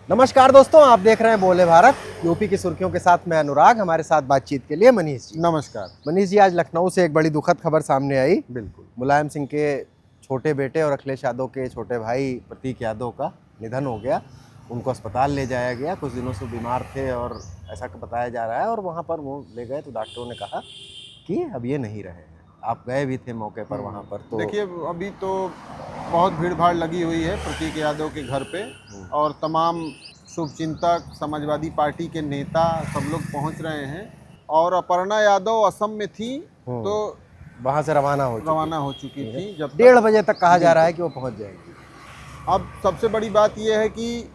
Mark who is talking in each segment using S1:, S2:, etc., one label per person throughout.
S1: नमस्कार दोस्तों, आप देख रहे हैं बोले भारत। यूपी की सुर्खियों के साथ मैं अनुराग, हमारे साथ बातचीत के लिए मनीष जी।
S2: नमस्कार।
S1: मनीष जी, आज लखनऊ से एक बड़ी दुखद खबर सामने आई।
S2: बिल्कुल।
S1: मुलायम सिंह के छोटे बेटे और अखिलेश यादव के छोटे भाई प्रतीक यादव का निधन हो गया। उनको अस्पताल ले जाया गया, कुछ दिनों से बीमार थे और ऐसा बताया जा रहा है। और वहाँ पर वो ले गए तो डॉक्टरों ने कहा कि अब ये नहीं रहे हैं। आप गए भी थे मौके पर वहाँ पर, तो
S2: देखिए, अभी तो बहुत भीड़ भाड़ लगी हुई है प्रतीक यादव के घर पे और तमाम शुभचिंतक, समाजवादी पार्टी के नेता सब लोग पहुंच रहे हैं। और अपर्णा यादव असम में थी तो
S1: वहाँ से रवाना हो
S2: चुकी थी। जब
S1: 1:30 बजे तक कहा जा रहा है कि वो पहुँच जाएगी।
S2: अब सबसे बड़ी बात यह है कि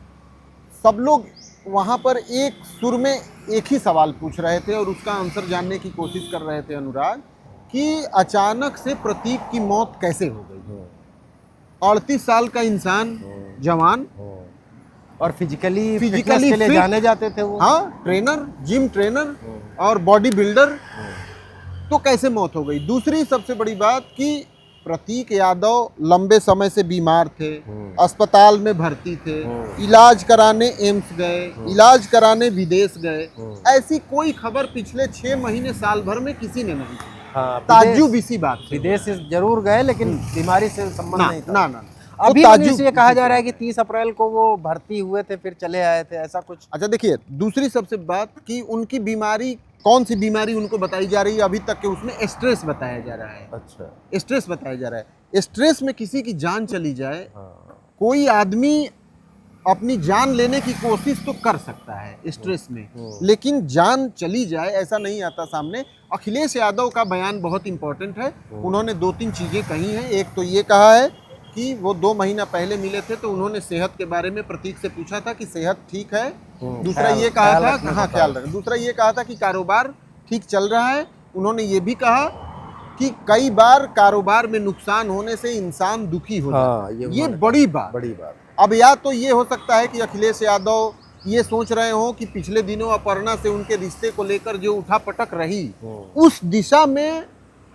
S2: सब लोग वहाँ पर एक सुर में एक ही सवाल पूछ रहे थे और उसका आंसर जानने की कोशिश कर रहे थे अनुराग, कि अचानक से प्रतीक की मौत कैसे हो गई। 38 साल का इंसान, जवान
S1: और फिजिकली
S2: फिट
S1: के लिए जाने जाते थे वो।
S2: हाँ, ट्रेनर, जिम ट्रेनर और बॉडी बिल्डर, तो कैसे मौत हो गई। दूसरी सबसे बड़ी बात कि प्रतीक यादव लंबे समय से बीमार थे, अस्पताल में भर्ती थे, इलाज कराने एम्स गए, इलाज कराने विदेश गए। ऐसी कोई खबर पिछले 6 महीने साल भर में किसी ने नहीं की।
S1: हाँ,
S2: ताज्जुब इसी बात से।
S1: विदेश जरूर गए लेकिन बीमारी से संबंध नहीं था।
S2: ना
S1: अभी
S2: तो
S1: मनीष ये कहा जा रहा है कि 30 अप्रैल को वो भर्ती हुए थे, फिर चले आए थे, ऐसा कुछ।
S2: अच्छा, देखिए, दूसरी सबसे बात कि उनकी बीमारी, कौन सी बीमारी उनको बताई जा रही है अभी तक के, उसमें स्ट्रेस बताया जा रहा है।
S1: अच्छा,
S2: स्ट्रेस बताया जा रहा है। स्ट्रेस में किसी की जान चली जाए,
S1: हाँ।
S2: कोई आदमी अपनी जान लेने की कोशिश तो कर सकता है स्ट्रेस में, लेकिन जान चली जाए ऐसा नहीं आता सामने। अखिलेश यादव का बयान बहुत इंपॉर्टेंट है। उन्होंने 2-3 चीजें कही हैं। एक तो ये कहा है कि वो 2 महीना पहले मिले थे तो उन्होंने सेहत के बारे में प्रतीक से पूछा था कि सेहत ठीक है। दूसरा ये कहा था, हाँ, ख्याल रखें। दूसरा ये कहा था कि कारोबार ठीक चल रहा है। उन्होंने ये भी कहा कि कई बार कारोबार में नुकसान होने से इंसान दुखी हो जाता है। ये बड़ी बात। अब या तो ये हो सकता है कि अखिलेश यादव ये सोच रहे हो कि पिछले दिनों अपर्णा से उनके रिश्ते को लेकर जो उठापटक रही, उस दिशा में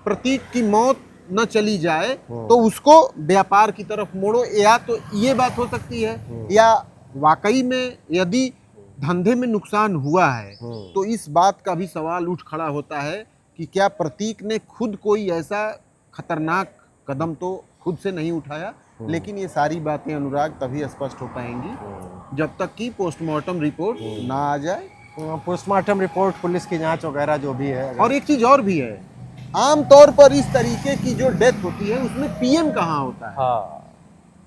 S2: प्रतीक की मौत न चली जाए तो उसको व्यापार की तरफ मोड़ो। या तो ये बात हो सकती है, या वाकई में यदि धंधे में नुकसान हुआ है तो इस बात का भी सवाल उठ खड़ा होता है कि क्या प्रतीक ने खुद कोई ऐसा खतरनाक कदम तो खुद से नहीं उठाया। लेकिन ये सारी बातें अनुराग तभी स्पष्ट हो पाएंगी जब तक कि पोस्टमार्टम रिपोर्ट ना आ जाए।
S1: पोस्टमार्टम रिपोर्ट, पुलिस की जांच वगैरह जो भी है।
S2: और एक चीज और भी है, आमतौर पर इस तरीके की जो डेथ होती है उसमें पीएम कहाँ होता है?
S1: हाँ,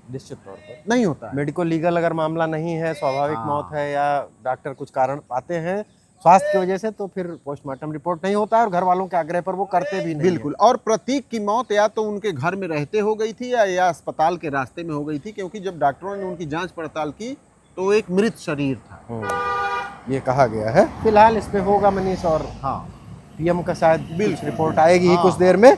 S1: निश्चित तौर पर
S2: नहीं होता है।
S1: मेडिको लीगल अगर मामला नहीं है, स्वाभाविक मौत है या डॉक्टर कुछ कारण पाते हैं स्वास्थ्य की वजह से, तो फिर पोस्टमार्टम रिपोर्ट नहीं होता है और घर वालों के आग्रह पर वो करते भी नहीं।
S2: बिल्कुल। और प्रतीक की मौत या तो उनके घर में रहते हो गई थी या अस्पताल के रास्ते में हो गई थी, क्योंकि जब डॉक्टरों ने उनकी जांच पड़ताल की तो एक मृत शरीर था,
S1: ये कहा गया है। फिलहाल इस पे होगा मनीष, और
S2: हाँ,
S1: पीएम का शायद कुछ रिपोर्ट आएगी ही कुछ देर में।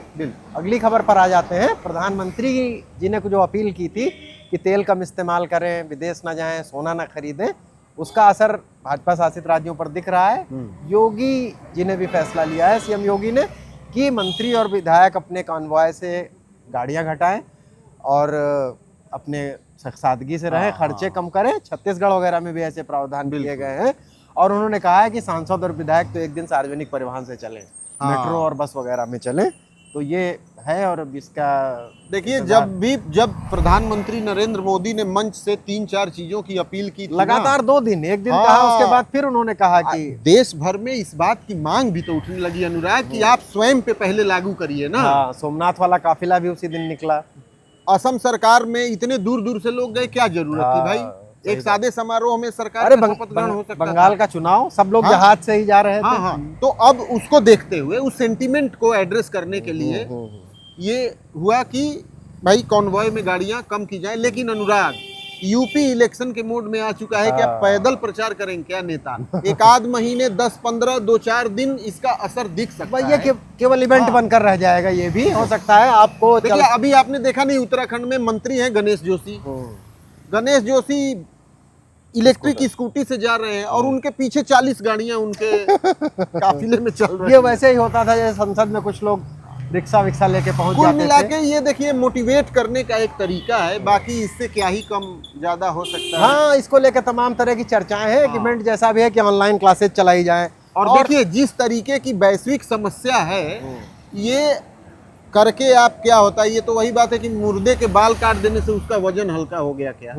S1: अगली खबर पर आ जाते हैं। प्रधानमंत्री जी ने जो अपील की थी कि तेल कम इस्तेमाल करें, विदेश ना जाएं, सोना ना खरीदें, उसका असर भाजपा शासित राज्यों पर दिख रहा है। योगी जी ने भी फैसला लिया है, सीएम योगी ने, कि मंत्री और विधायक अपने कॉन्वॉय से गाड़ियां घटाएं और अपने सादगी से रहें, खर्चे कम करें। छत्तीसगढ़ वगैरह में भी ऐसे प्रावधान किए गए हैं। और उन्होंने कहा है कि सांसद और विधायक तो एक दिन सार्वजनिक परिवहन से चलें, मेट्रो और बस वगैरह में चलें। तो ये है। और अब इसका देखिए,
S2: जब प्रधानमंत्री नरेंद्र मोदी ने मंच से 3-4 चीजों की अपील की थी,
S1: लगातार 2 दिन, एक दिन कहा, उसके बाद फिर उन्होंने कहा कि
S2: देश भर में इस बात की मांग भी तो उठने लगी अनुराग कि आप स्वयं पे पहले लागू करिए ना।
S1: सोमनाथ वाला काफिला भी उसी दिन निकला।
S2: असम सरकार में इतने दूर दूर से लोग गए, क्या जरूरत थी भाई? एक सादे समारोह में सरकार का शपथ ग्रहण हो सकता था।
S1: बंगाल का चुनाव, सब लोग जहाज से ही जा रहे थे।
S2: तो अब उसको देखते हुए, उस सेंटीमेंट को एड्रेस करने के लिए ये हुआ कि भाई कॉन्वॉय में गाड़ियां कम की जाए। लेकिन अनुराग, यूपी इलेक्शन के मोड में आ चुका है। क्या पैदल प्रचार करेंगे क्या नेता? एक आध महीने, 10-15, 2-4 दिन इसका असर दिख सकता है।
S1: ये केवल इवेंट बनकर रह जाएगा, ये भी हो सकता है। आपको
S2: देखिए, अभी आपने देखा नहीं, उत्तराखंड में मंत्री हैं गणेश जोशी इलेक्ट्रिक स्कूटी से जा रहे हैं और उनके पीछे 40 गाड़ियां उनके काफिले में चल रही हैं।
S1: ये वैसे ही होता था जैसे संसद में कुछ लोग रिक्शा विक्शा लेके पहुंच
S2: कुल
S1: जाते
S2: मिला
S1: थे।
S2: के ये देखिए मोटिवेट करने का एक तरीका है, बाकी इससे क्या ही कम ज्यादा हो सकता है।
S1: हाँ, इसको लेकर तमाम तरह की चर्चाएं हैं कि इवेंट जैसा भी है कि ऑनलाइन क्लासेस चलाई जाएं।
S2: और देखिए जिस तरीके की वैश्विक समस्या है, ये करके आप क्या होता है, ये तो वही बात है कि मुर्दे के बाल काट देने से उसका वजन हल्का हो गया क्या।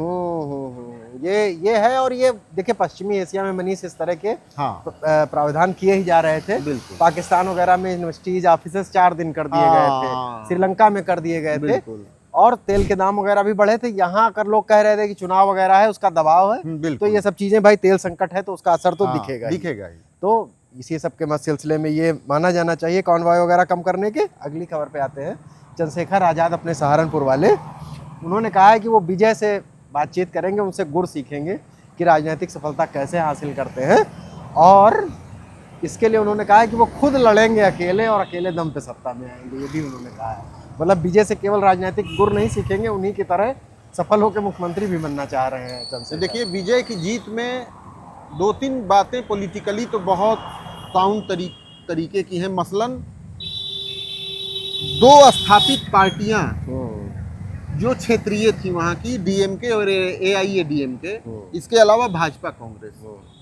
S1: ये है। और ये देखिए पश्चिमी एशिया में मनीष इस तरह के
S2: हाँ
S1: प्रावधान किए ही जा रहे थे।
S2: बिल्कुल।
S1: पाकिस्तान वगैरह में यूनिवर्सिटीज ऑफिसेस 4 दिन कर दिए गए थे,
S2: हाँ।
S1: श्रीलंका में कर दिए गए थे,
S2: बिल्कुल
S1: और तेल के दाम वगैरह भी बढ़े थे। यहाँ कर लोग कह रहे थे कि चुनाव वगैरह है, उसका दबाव है, तो
S2: बिल्कुल।
S1: ये सब चीजें भाई, तेल संकट है तो उसका असर तो
S2: हाँ,
S1: दिखेगा ही।
S2: दिखेगा ही।
S1: तो इसी सब के सिलसिले में ये माना जाना चाहिए कॉन्वॉय वगैरह कम करने के। अगली खबर पे आते हैं। चंद्रशेखर आजाद अपने सहारनपुर वाले, उन्होंने कहा है कि वो विजय से बातचीत करेंगे, उनसे गुर सीखेंगे कि राजनीतिक सफलता कैसे हासिल करते हैं, और इसके लिए उन्होंने कहा है कि वो खुद लड़ेंगे अकेले और अकेले दम पे सत्ता में आएंगे। ये भी उन्होंने कहा है। मतलब विजय से केवल राजनीतिक गुर नहीं सीखेंगे, उन्हीं की तरह सफल होकर मुख्यमंत्री भी बनना चाह रहे हैं चंद्रशेखर।
S2: देखिए विजय की जीत में 2-3 बातें पॉलिटिकली तो बहुत साउंड तरीके की हैं। मसलन 2 स्थापित पार्टियां जो क्षेत्रीय थी वहाँ की, डीएमके और एआईएडीएमके, इसके अलावा भाजपा कांग्रेस,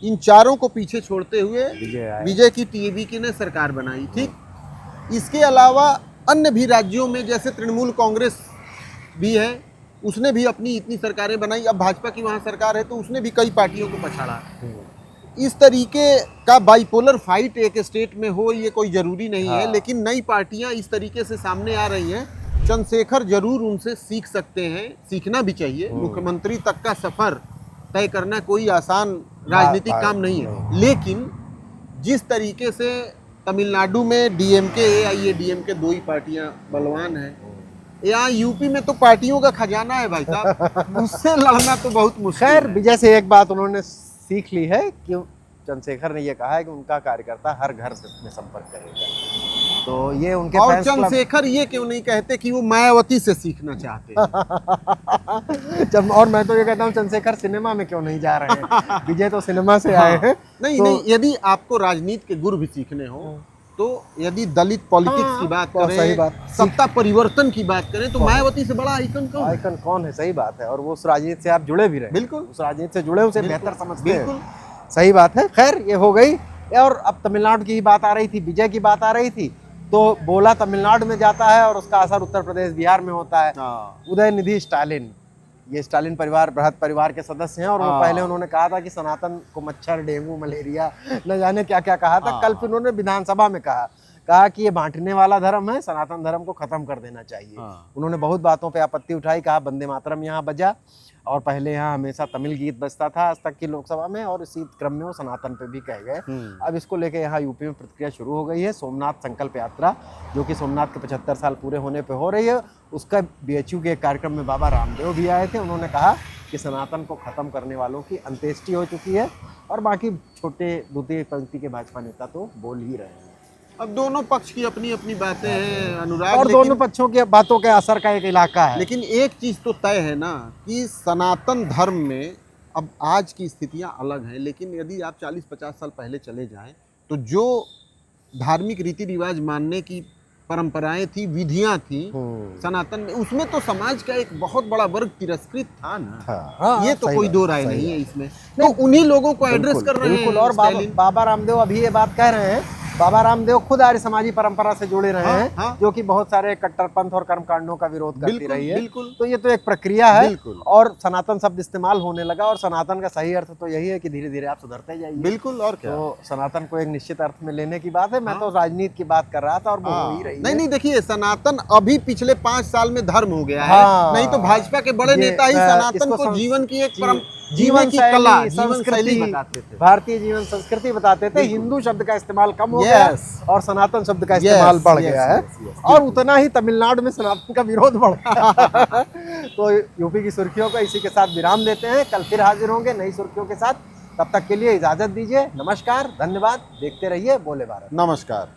S2: इन चारों को पीछे छोड़ते हुए विजय की टीवीके ने सरकार बनाई। ठीक, इसके अलावा अन्य भी राज्यों में जैसे तृणमूल कांग्रेस भी है, उसने भी अपनी इतनी सरकारें बनाई। अब भाजपा की वहाँ सरकार है तो उसने भी कई पार्टियों को पछाड़ा। इस तरीके का बाइपोलर फाइट एक स्टेट में हो ये कोई जरूरी नहीं है, लेकिन नई पार्टियां इस तरीके से सामने आ रही हैं। चंद्रशेखर जरूर उनसे सीख सकते हैं, सीखना भी चाहिए। मुख्यमंत्री तक का सफर तय करना कोई आसान राजनीतिक काम नहीं है, लेकिन जिस तरीके से तमिलनाडु में डीएमके एआईएडीएमके 2 ही पार्टियां बलवान हैं, यहाँ यूपी में तो पार्टियों का खजाना है भाई साहब, उससे लड़ना तो बहुत मुश्किल है।
S1: खैर विजय से एक बात उन्होंने सीख ली है कि चंद्रशेखर ने ये कहा है कि उनका कार्यकर्ता हर घर से संपर्क करेगा, तो ये उनके
S2: और
S1: फैंस क्लब।
S2: चंद्रशेखर ये क्यों नहीं कहते कि वो मायावती से सीखना चाहते हैं।
S1: और मैं तो ये कहता हूँ चंद्रशेखर सिनेमा में क्यों नहीं जा रहे हैं, विजय तो सिनेमा से आए हैं।
S2: नहीं
S1: तो,
S2: नहीं, यदि आपको राजनीति के गुर भी सीखने हो तो यदि दलित पॉलिटिक्स की बात करें,
S1: सही बात,
S2: सत्ता परिवर्तन की बात करें, तो मायावती से बड़ा आइकन
S1: कौन है। सही बात है, और वो उस राजनीति से आप जुड़े भी रहे,
S2: बिल्कुल
S1: उस राजनीति से जुड़े उसे बेहतर समझते हैं।
S2: बिल्कुल
S1: सही बात है। खैर ये हो गई। और अब तमिलनाडु की ही बात आ रही थी, विजय की बात आ रही थी, तो बोला तमिलनाडु में जाता है और उसका असर उत्तर प्रदेश बिहार में होता है। उदयनिधि स्टालिन, ये स्टालिन परिवार बृहद परिवार के सदस्य हैं, और वो पहले उन्होंने कहा था कि सनातन को मच्छर, डेंगू, मलेरिया, न जाने क्या क्या कहा था। कल फिर उन्होंने विधानसभा में कहा कि ये बांटने वाला धर्म है, सनातन धर्म को खत्म कर देना चाहिए। उन्होंने बहुत बातों पे आपत्ति उठाई, कहा वंदे मातरम यहाँ बजा, और पहले यहाँ हमेशा तमिल गीत बजता था आज तक की लोकसभा में, और इसी क्रम में वो सनातन पे भी कह गए। अब इसको लेके यहाँ यूपी में प्रतिक्रिया शुरू हो गई है। सोमनाथ संकल्प यात्रा, जो कि सोमनाथ के 75 साल पूरे होने पे हो रही है, उसका बीएचयू के एक कार्यक्रम में बाबा रामदेव भी आए थे। उन्होंने कहा कि सनातन को खत्म करने वालों की अंत्येष्टि हो चुकी है, और बाकी छोटे द्वितीय पंक्ति के भाजपा नेता तो बोल ही रहे हैं।
S2: अब दोनों पक्ष की अपनी अपनी बातें हैं अनुराग,
S1: और दोनों पक्षों की बातों के असर का एक इलाका है।
S2: लेकिन एक चीज तो तय है ना कि सनातन धर्म में अब आज की स्थितियां अलग हैं, लेकिन यदि आप 40-50 साल पहले चले जाएं तो जो धार्मिक रीति रिवाज मानने की परंपराएं थी, विधियां थी सनातन में, उसमें तो समाज का एक बहुत बड़ा वर्ग तिरस्कृत था ना। ये तो कोई दो राय नहीं है इसमें, तो उन्हीं लोगों को एड्रेस कर रहे हैं।
S1: और बाबा रामदेव अभी ये बात कह रहे हैं, बाबा रामदेव खुद आर्य समाजी परंपरा से जुड़े रहे हैं, जो कि बहुत सारे कट्टरपंथ और कर्मकांडों का विरोध करती रही है। तो ये तो एक प्रक्रिया है, और सनातन शब्द इस्तेमाल होने लगा, और सनातन का सही अर्थ तो यही है कि धीरे धीरे आप सुधरते जाइए।
S2: बिल्कुल, और क्या।
S1: तो सनातन को एक निश्चित अर्थ में लेने की बात है। मैं तो राजनीति की बात कर रहा था, और वो हो ही रही है।
S2: नहीं, देखिए सनातन अभी पिछले 5 साल में धर्म हो गया है, नहीं तो भाजपा के बड़े नेता ही सनातन को जीवन की एक
S1: जीवन की कला,
S2: संस्कृति बताते थे,
S1: भारतीय जीवन संस्कृति बताते थे। हिंदू शब्द का इस्तेमाल कम हो गया और सनातन शब्द का इस्तेमाल बढ़ गया है, और उतना ही तमिलनाडु में सनातन का विरोध बढ़ गया। तो यूपी की सुर्खियों का इसी के साथ विराम देते हैं। कल फिर हाजिर होंगे नई सुर्खियों के साथ। तब तक के लिए इजाजत दीजिए। नमस्कार, धन्यवाद। देखते रहिए बोले भारत।
S2: नमस्कार।